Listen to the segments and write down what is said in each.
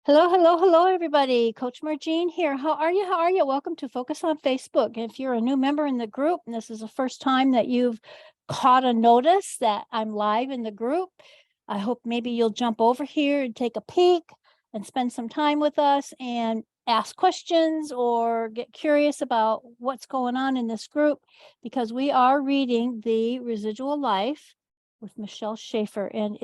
Hello, hello, hello, everybody. Coach Margene here. How are you? How are you? Welcome to Focus on Facebook. If you're a new member in the group and this is the first time that you've caught a notice that I'm live in the group, I hope maybe you'll jump over here and take a peek and spend some time with us and ask questions or get curious about what's going on in this group, because we are reading The Residual Life with Michelle Schaefer, and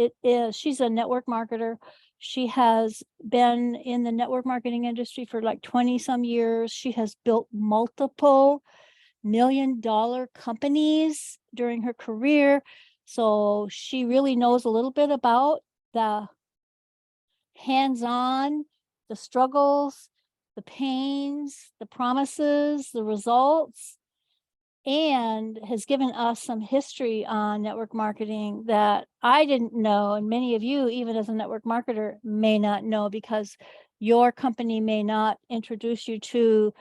she's a network marketer. She has been in the network marketing industry for like 20 some years. She has built multiple $1 million companies during her career. So she really knows a little bit about the hands-on, the struggles, the pains, the promises, the results, and has given us some history on network marketing that I didn't know, and many of you, even as a network marketer, may not know, because your company may not introduce you to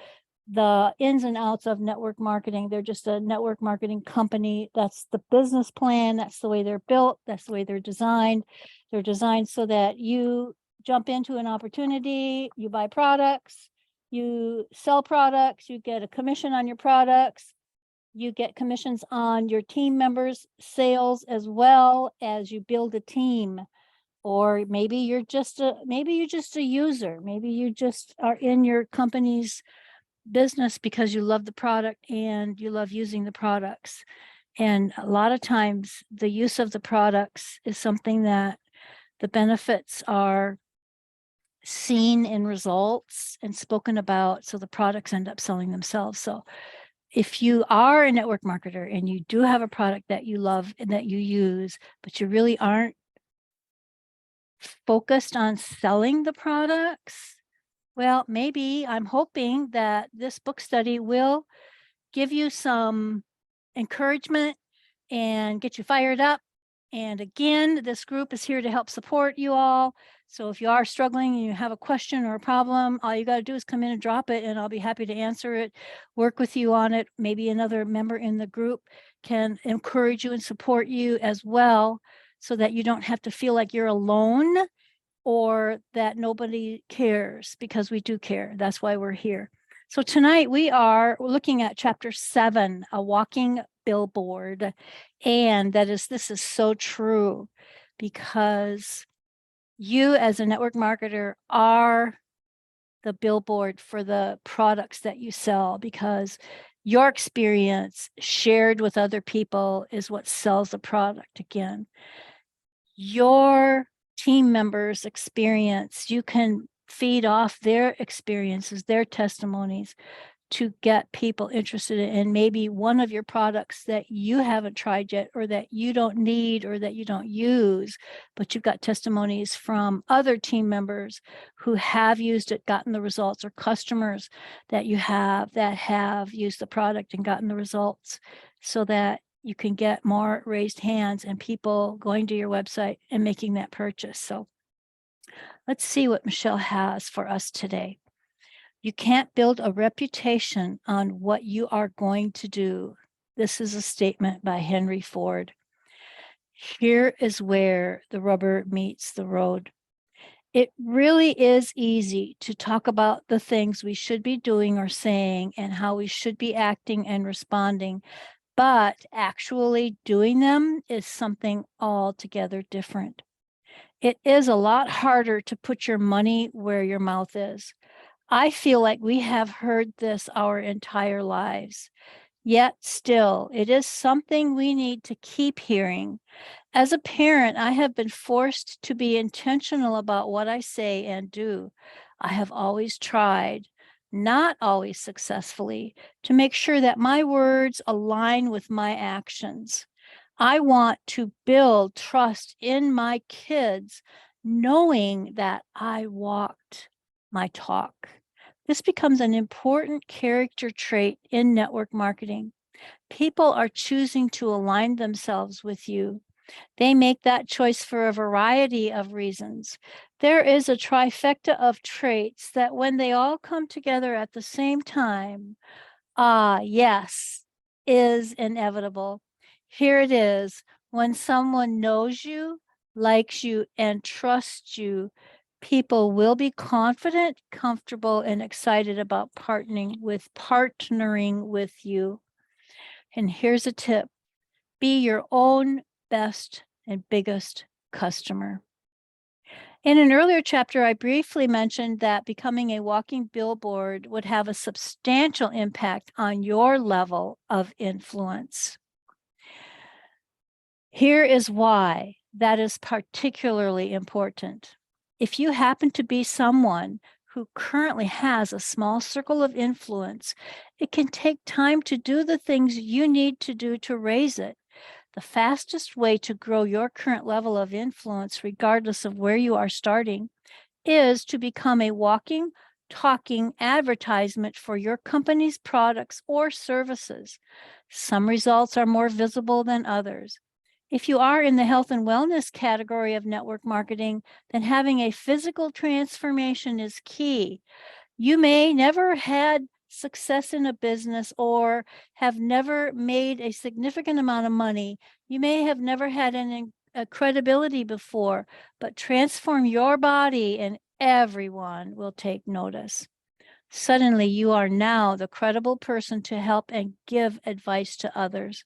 the ins and outs of network marketing. They're just a network marketing company. That's the business plan. That's the way they're built. That's the way they're designed. They're designed so that you jump into an opportunity, you buy products, you sell products, you get a commission on your products, you get commissions on your team members' sales, as well as you build a team. Or maybe you're just a user. Maybe you just are in your company's business because you love the product and you love using the products. And a lot of times the use of the products is something that the benefits are seen in results and spoken about, so the products end up selling themselves. So if you are a network marketer and you do have a product that you love and that you use, but you really aren't focused on selling the products, well, maybe I'm hoping that this book study will give you some encouragement and get you fired up. And again, this group is here to help support you all. So if you are struggling and you have a question or a problem, all you got to do is come in and drop it, and I'll be happy to answer it, work with you on it. Maybe another member in the group can encourage you and support you as well, so that you don't have to feel like you're alone or that nobody cares, because we do care. That's why we're here. So tonight we are looking at chapter 7, A Walking Billboard. And this is so true, because you as a network marketer are the billboard for the products that you sell, because your experience shared with other people is what sells the product. Again, your team members' experience, you can feed off their experiences, their testimonies, to get people interested in maybe one of your products that you haven't tried yet, or that you don't need, or that you don't use, but you've got testimonies from other team members who have used it, gotten the results, or customers that you have that have used the product and gotten the results, so that you can get more raised hands and people going to your website and making that purchase. So let's see what Michelle has for us today. You can't build a reputation on what you are going to do. This is a statement by Henry Ford. Here is where the rubber meets the road. It really is easy to talk about the things we should be doing or saying and how we should be acting and responding, but actually doing them is something altogether different. It is a lot harder to put your money where your mouth is. I feel like we have heard this our entire lives, yet still, it is something we need to keep hearing. As a parent, I have been forced to be intentional about what I say and do. I have always tried, not always successfully, to make sure that my words align with my actions. I want to build trust in my kids, knowing that I walked my talk. This becomes an important character trait in network marketing. People are choosing to align themselves with you. They make that choice for a variety of reasons. There is a trifecta of traits that, when they all come together at the same time, yes, is inevitable. Here it is. When someone knows you, likes you, and trusts you, People will be confident, comfortable, and excited about partnering with you. And here's a tip: be your own best and biggest customer. In an earlier chapter, I briefly mentioned that becoming a walking billboard would have a substantial impact on your level of influence. Here is why that is particularly important. If you happen to be someone who currently has a small circle of influence, it can take time to do the things you need to do to raise it. The fastest way to grow your current level of influence, regardless of where you are starting, is to become a walking, talking advertisement for your company's products or services. Some results are more visible than others. If you are in the health and wellness category of network marketing, then having a physical transformation is key. You may never had success in a business or have never made a significant amount of money. You may have never had a credibility before, but transform your body and everyone will take notice. Suddenly, you are now the credible person to help and give advice to others.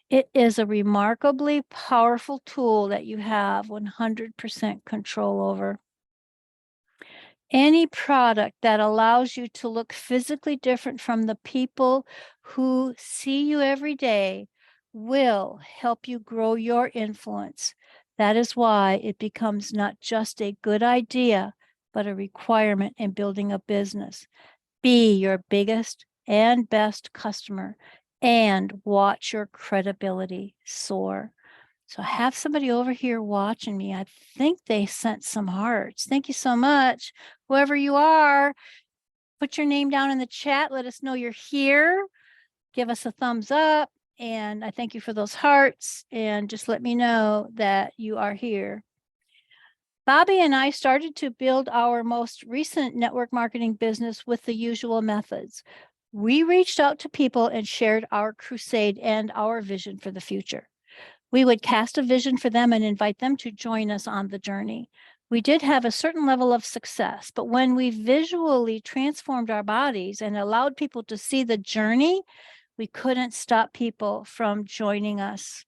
It is a remarkably powerful tool that you have 100% control over. Any product that allows you to look physically different from the people who see you every day will help you grow your influence. That is why it becomes not just a good idea, but a requirement in building a business. Be your biggest and best customer and watch your credibility soar. So I have somebody over here watching me. I think they sent some hearts. Thank you so much. Whoever you are, put your name down in the chat. Let us know you're here. Give us a thumbs up. And I thank you for those hearts. And just let me know that you are here. Bobby and I started to build our most recent network marketing business with the usual methods. We reached out to people and shared our crusade and our vision for the future. We would cast a vision for them and invite them to join us on the journey. We did have a certain level of success, but when we visually transformed our bodies and allowed people to see the journey, we couldn't stop people from joining us.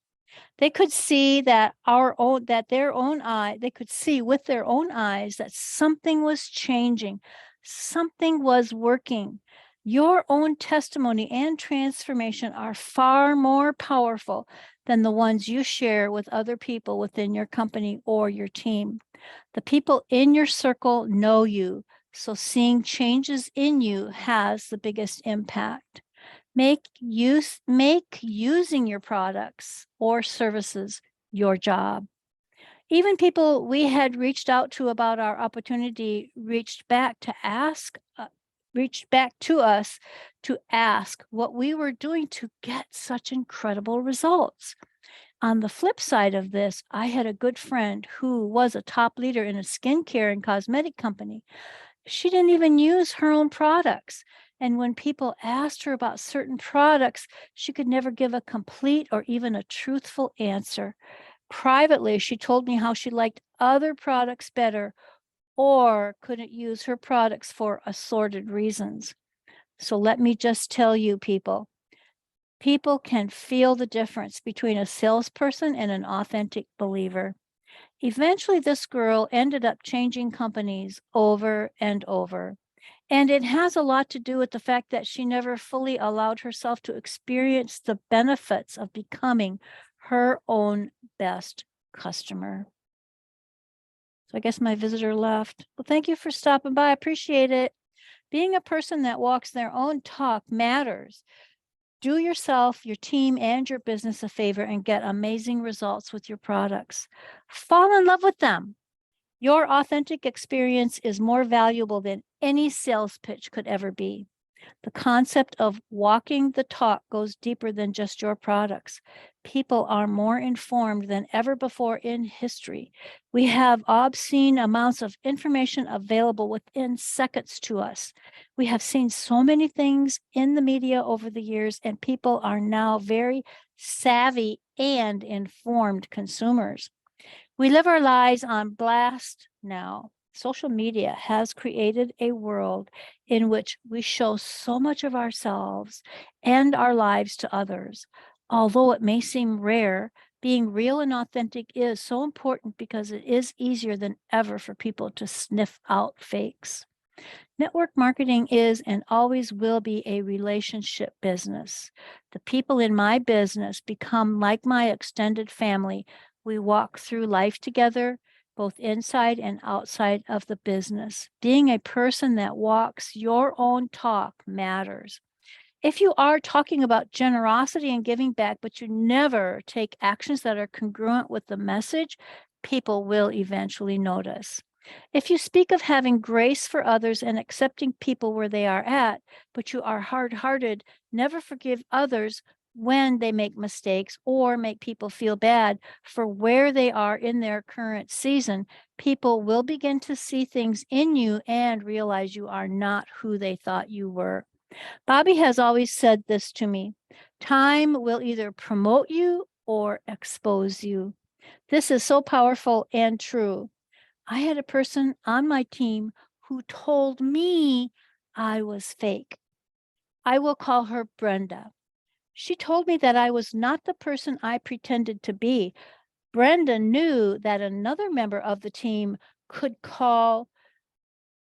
They could see they could see with their own eyes that something was changing, something was working. Your own testimony and transformation are far more powerful than the ones you share with other people within your company or your team. The people in your circle know you, so seeing changes in you has the biggest impact. Make using your products or services your job. Even people we had reached out to about our opportunity reached back to us to ask what we were doing to get such incredible results. On the flip side of this, I had a good friend who was a top leader in a skincare and cosmetic company. She didn't even use her own products. And when people asked her about certain products, she could never give a complete or even a truthful answer. Privately, she told me how she liked other products better or couldn't use her products for assorted reasons. So let me just tell you, people can feel the difference between a salesperson and an authentic believer. Eventually, this girl ended up changing companies over and over. And it has a lot to do with the fact that she never fully allowed herself to experience the benefits of becoming her own best customer. So I guess my visitor left. Well, thank you for stopping by. I appreciate it. Being a person that walks their own talk matters. Do yourself, your team, and your business a favor and get amazing results with your products. Fall in love with them. Your authentic experience is more valuable than any sales pitch could ever be. The concept of walking the talk goes deeper than just your products. People are more informed than ever before in history. We have obscene amounts of information available within seconds to us. We have seen so many things in the media over the years, and people are now very savvy and informed consumers. We live our lives on blast now. social media has created a world in which we show so much of ourselves and our lives to others. Although it may seem rare, being real and authentic is so important because it is easier than ever for people to sniff out fakes. Network marketing is and always will be a relationship business. The people in my business become like my extended family. We walk through life together, both inside and outside of the business. Being a person that walks your own talk matters. If you are talking about generosity and giving back, but you never take actions that are congruent with the message, people will eventually notice. If you speak of having grace for others and accepting people where they are at, but you are hard hearted, never forgive others when they make mistakes or make people feel bad for where they are in their current season, people will begin to see things in you and realize you are not who they thought you were. Bobby has always said this to me: time will either promote you or expose you. This is so powerful and true. I had a person on my team who told me I was fake. I will call her Brenda. She told me that I was not the person I pretended to be. Brenda knew that another member of the team could call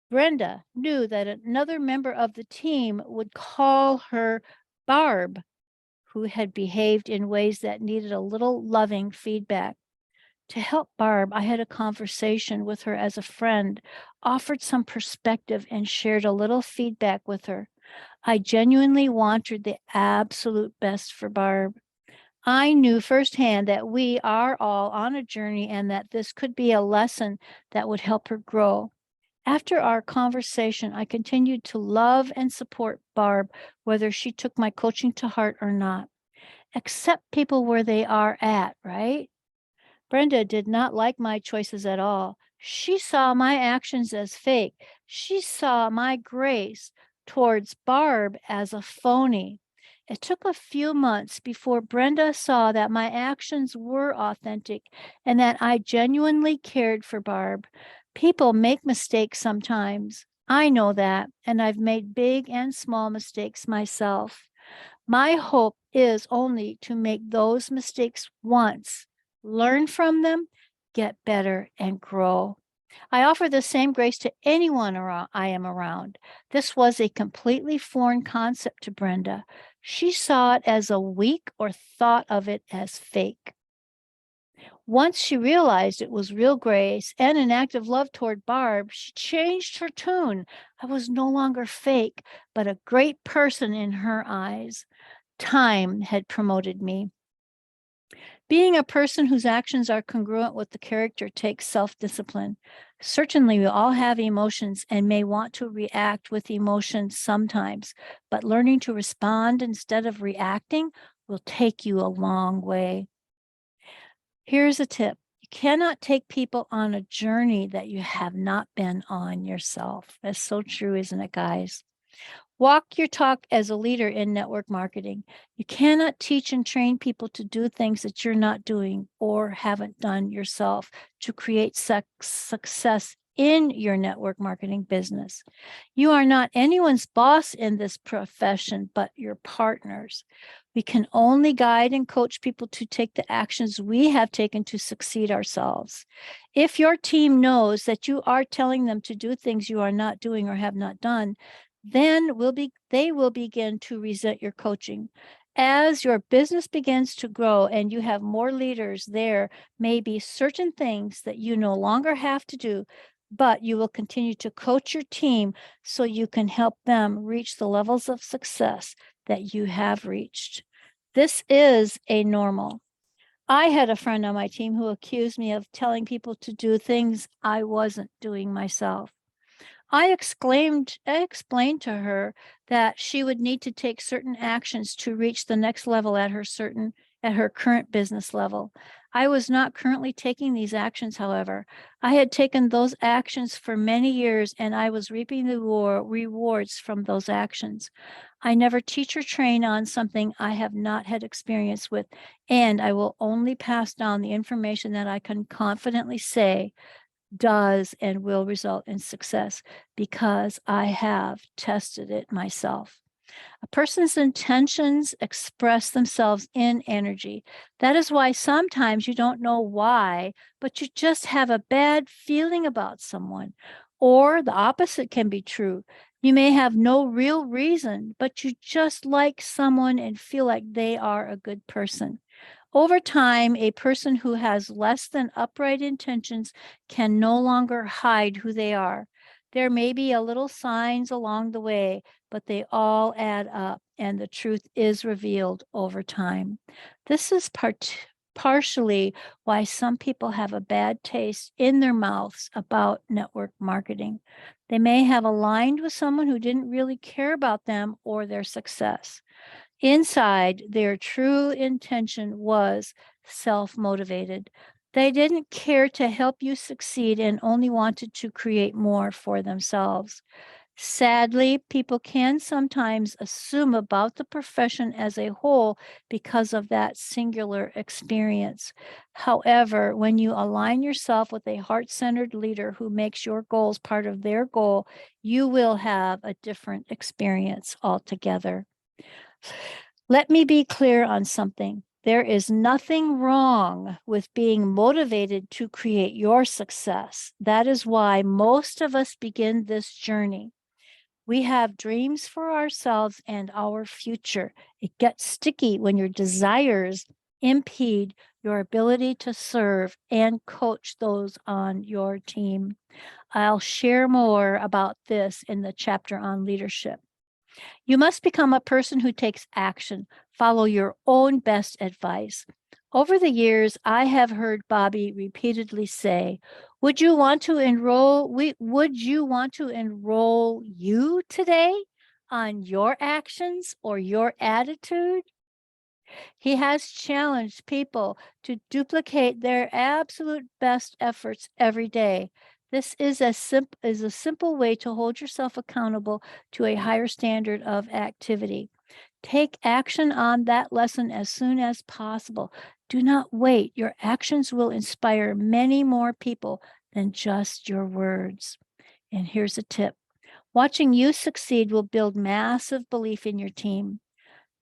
Brenda knew that another member of the team would call her Barb, who had behaved in ways that needed a little loving feedback. To help Barb, I had a conversation with her as a friend, offered some perspective, and shared a little feedback with her. I genuinely wanted the absolute best for Barb. I knew firsthand that we are all on a journey and that this could be a lesson that would help her grow. After our conversation, I continued to love and support Barb, whether she took my coaching to heart or not. Accept people where they are at, right? Brenda did not like my choices at all. She saw my actions as fake. She saw my grace towards Barb as a phony. It took a few months before Brenda saw that my actions were authentic and that I genuinely cared for Barb. People make mistakes sometimes. I know that, and I've made big and small mistakes myself. My hope is only to make those mistakes once, learn from them, get better, and grow. I offer the same grace to anyone I am around. This was a completely foreign concept to Brenda. She saw it as a weak or thought of it as fake. Once she realized it was real grace and an act of love toward Barb, she changed her tune. I was no longer fake, but a great person in her eyes. Time had promoted me. Being a person whose actions are congruent with the character takes self-discipline. Certainly, we all have emotions and may want to react with emotions sometimes, but learning to respond instead of reacting will take you a long way. Here's a tip. You cannot take people on a journey that you have not been on yourself. That's so true, isn't it, guys? Walk your talk as a leader in network marketing. You cannot teach and train people to do things that you're not doing or haven't done yourself to create success in your network marketing business. You are not anyone's boss in this profession, but your partners. We can only guide and coach people to take the actions we have taken to succeed ourselves. If your team knows that you are telling them to do things you are not doing or have not done, then they will begin to resent your coaching. As your business begins to grow and you have more leaders, there may be certain things that you no longer have to do, but you will continue to coach your team so you can help them reach the levels of success that you have reached. This is a normal. I had a friend on my team who accused me of telling people to do things I wasn't doing myself. I explained to her that she would need to take certain actions to reach the next level at her current business level. I was not currently taking these actions, however. I had taken those actions for many years and I was reaping the rewards from those actions. I never teach or train on something I have not had experience with, and I will only pass down the information that I can confidently say does and will result in success because I have tested it myself. A person's intentions express themselves in energy. That is why sometimes you don't know why, but you just have a bad feeling about someone. Or the opposite can be true. You may have no real reason, but you just like someone and feel like they are a good person. Over time, a person who has less than upright intentions can no longer hide who they are. There may be a little signs along the way, but they all add up, and the truth is revealed over time. This is partially why some people have a bad taste in their mouths about network marketing. They may have aligned with someone who didn't really care about them or their success. Inside, their true intention was self-motivated. They didn't care to help you succeed and only wanted to create more for themselves. Sadly, people can sometimes assume about the profession as a whole because of that singular experience. However, when you align yourself with a heart-centered leader who makes your goals part of their goal, you will have a different experience altogether. Let me be clear on something. There is nothing wrong with being motivated to create your success. That is why most of us begin this journey. We have dreams for ourselves and our future. It gets sticky when your desires impede your ability to serve and coach those on your team. I'll share more about this in the chapter on leadership. You must become a person who takes action. Follow your own best advice. Over the years, I have heard Bobby repeatedly say, would you want to enroll you today on your actions or your attitude? He has challenged people to duplicate their absolute best efforts every day. This is a simple way to hold yourself accountable to a higher standard of activity. Take action on that lesson as soon as possible. Do not wait. Your actions will inspire many more people than just your words. And here's a tip. Watching you succeed will build massive belief in your team.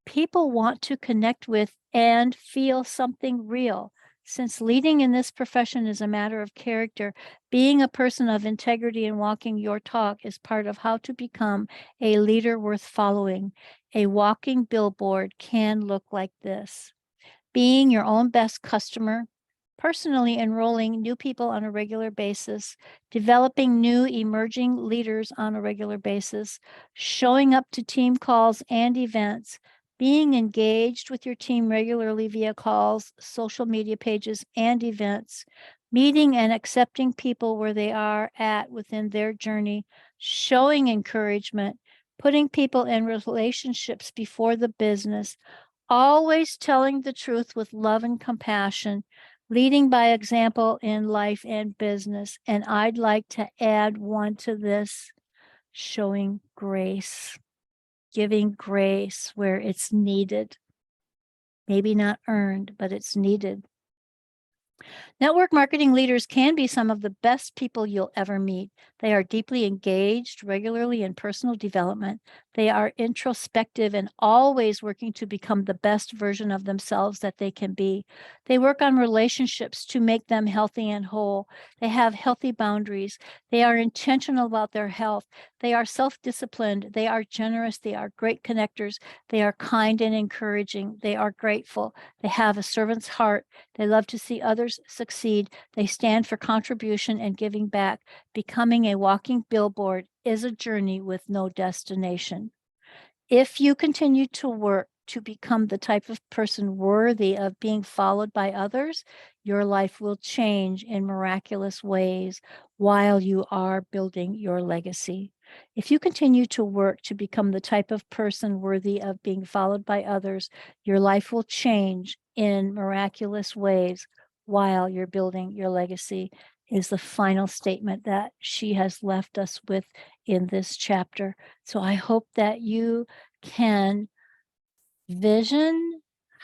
People want to connect with and feel something real. Since leading in this profession is a matter of character, being a person of integrity and walking your talk is part of how to become a leader worth following. A walking billboard can look like this. Being your own best customer, personally enrolling new people on a regular basis, developing new emerging leaders on a regular basis, showing up to team calls and events, being engaged with your team regularly via calls, social media pages, and events, meeting and accepting people where they are at within their journey, showing encouragement, putting people in relationships before the business, always telling the truth with love and compassion, leading by example in life and business. And I'd like to add one to this, showing grace, giving grace where it's needed. Maybe not earned, but it's needed. Network marketing leaders can be some of the best people you'll ever meet. They are deeply engaged regularly in personal development. They are introspective and always working to become the best version of themselves that they can be. They work on relationships to make them healthy and whole. They have healthy boundaries. They are intentional about their health. They are self-disciplined. They are generous. They are great connectors. They are kind and encouraging. They are grateful. They have a servant's heart. They love to see others succeed. They stand for contribution and giving back. Becoming a walking billboard is a journey with no destination. If you continue to work to become the type of person worthy of being followed by others, your life will change in miraculous ways while you are building your legacy. If you continue to work to become the type of person worthy of being followed by others, your life will change in miraculous ways while you're building your legacy, is the final statement that she has left us with in this chapter. So I hope that you can vision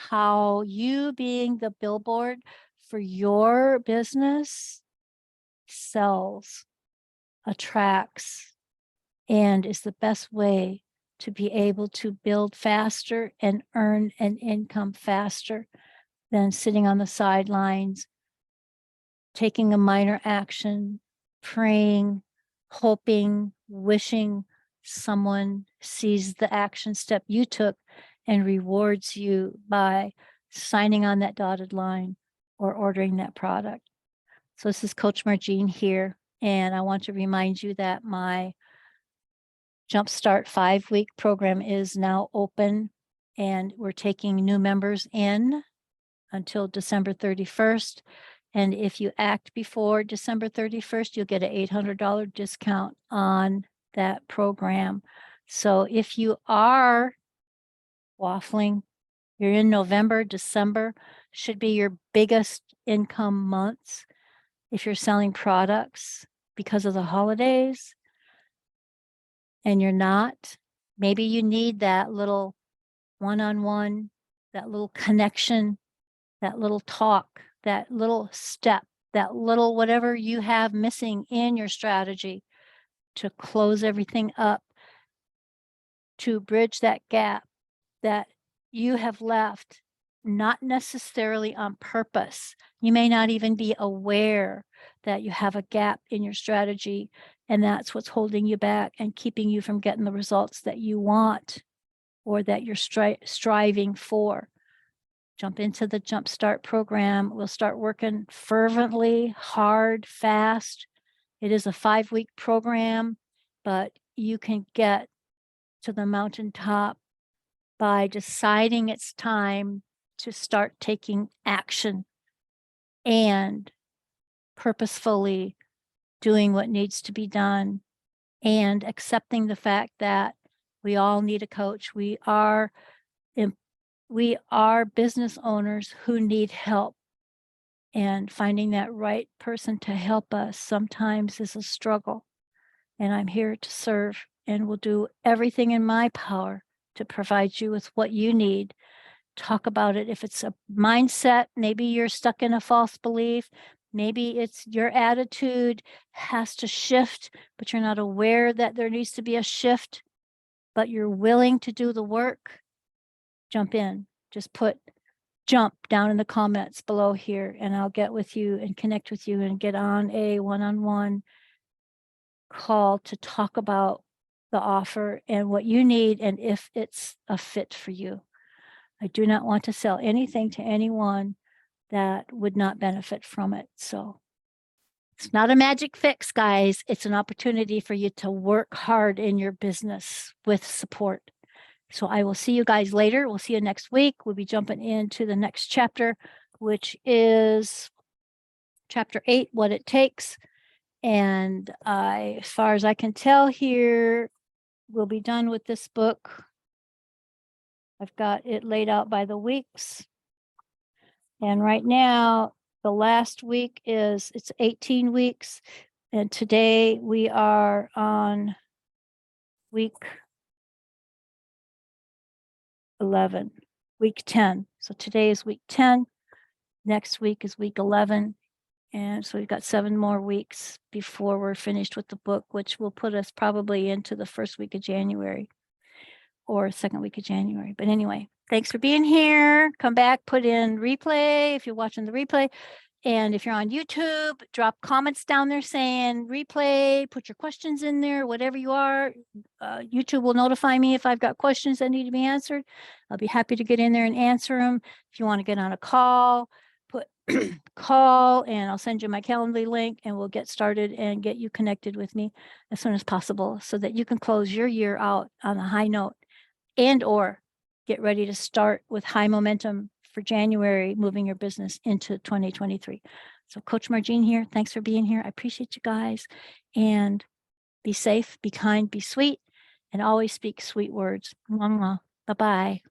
how you being the billboard for your business sells, attracts, and is the best way to be able to build faster and earn an income faster than sitting on the sidelines, taking a minor action, praying, hoping, wishing someone sees the action step you took and rewards you by signing on that dotted line or ordering that product. So this is Coach Margene here, and I want to remind you that my Jumpstart 5-week program is now open, and we're taking new members in until December 31st. And if you act before December 31st, you'll get an $800 discount on that program. So if you are waffling, you're in November, December should be your biggest income months. If you're selling products because of the holidays and you're not, maybe you need that little one-on-one, that little connection, that little talk, that little step, that little whatever you have missing in your strategy to close everything up, to bridge that gap that you have left, not necessarily on purpose. You may not even be aware that you have a gap in your strategy, and that's what's holding you back and keeping you from getting the results that you want or that you're striving for. Jump into the Jumpstart program. We'll start working fervently, hard, fast. It is a 5-week program, but you can get to the mountaintop by deciding it's time to start taking action and purposefully doing what needs to be done and accepting the fact that we all need a coach. We are business owners who need help, and finding that right person to help us sometimes is a struggle. And I'm here to serve and will do everything in my power to provide you with what you need. Talk about it. If it's a mindset, maybe you're stuck in a false belief. Maybe it's your attitude has to shift, but you're not aware that there needs to be a shift, but you're willing to do the work. Jump in. Just put jump down in the comments below here, and I'll get with you and connect with you and get on a one-on-one call to talk about the offer and what you need and if it's a fit for you. I do not want to sell anything to anyone that would not benefit from it. So it's not a magic fix, guys. It's an opportunity for you to work hard in your business with support. So I will see you guys later. We'll see you next week. We'll be jumping into the next chapter, which is chapter 8, What It Takes. And as far as I can tell here, we'll be done with this book. I've got it laid out by the weeks. And right now, the last week it's 18 weeks. And today we are on week 11, week 10. So today is week 10. Next week is week 11. And so we've got 7 more weeks before we're finished with the book, which will put us probably into the first week of January or second week of January. But anyway, thanks for being here. Come back, put in replay if you're watching the replay. And if you're on YouTube, drop comments down there saying replay, put your questions in there, whatever you are. YouTube will notify me if I've got questions that need to be answered. I'll be happy to get in there and answer them. If you want to get on a call, put call and I'll send you my Calendly link and we'll get started and get you connected with me as soon as possible so that you can close your year out on a high note and or get ready to start with high momentum for January, moving your business into 2023. So Coach Margene here. Thanks for being here. I appreciate you guys, and be safe, be kind, be sweet, and always speak sweet words. Bye-bye.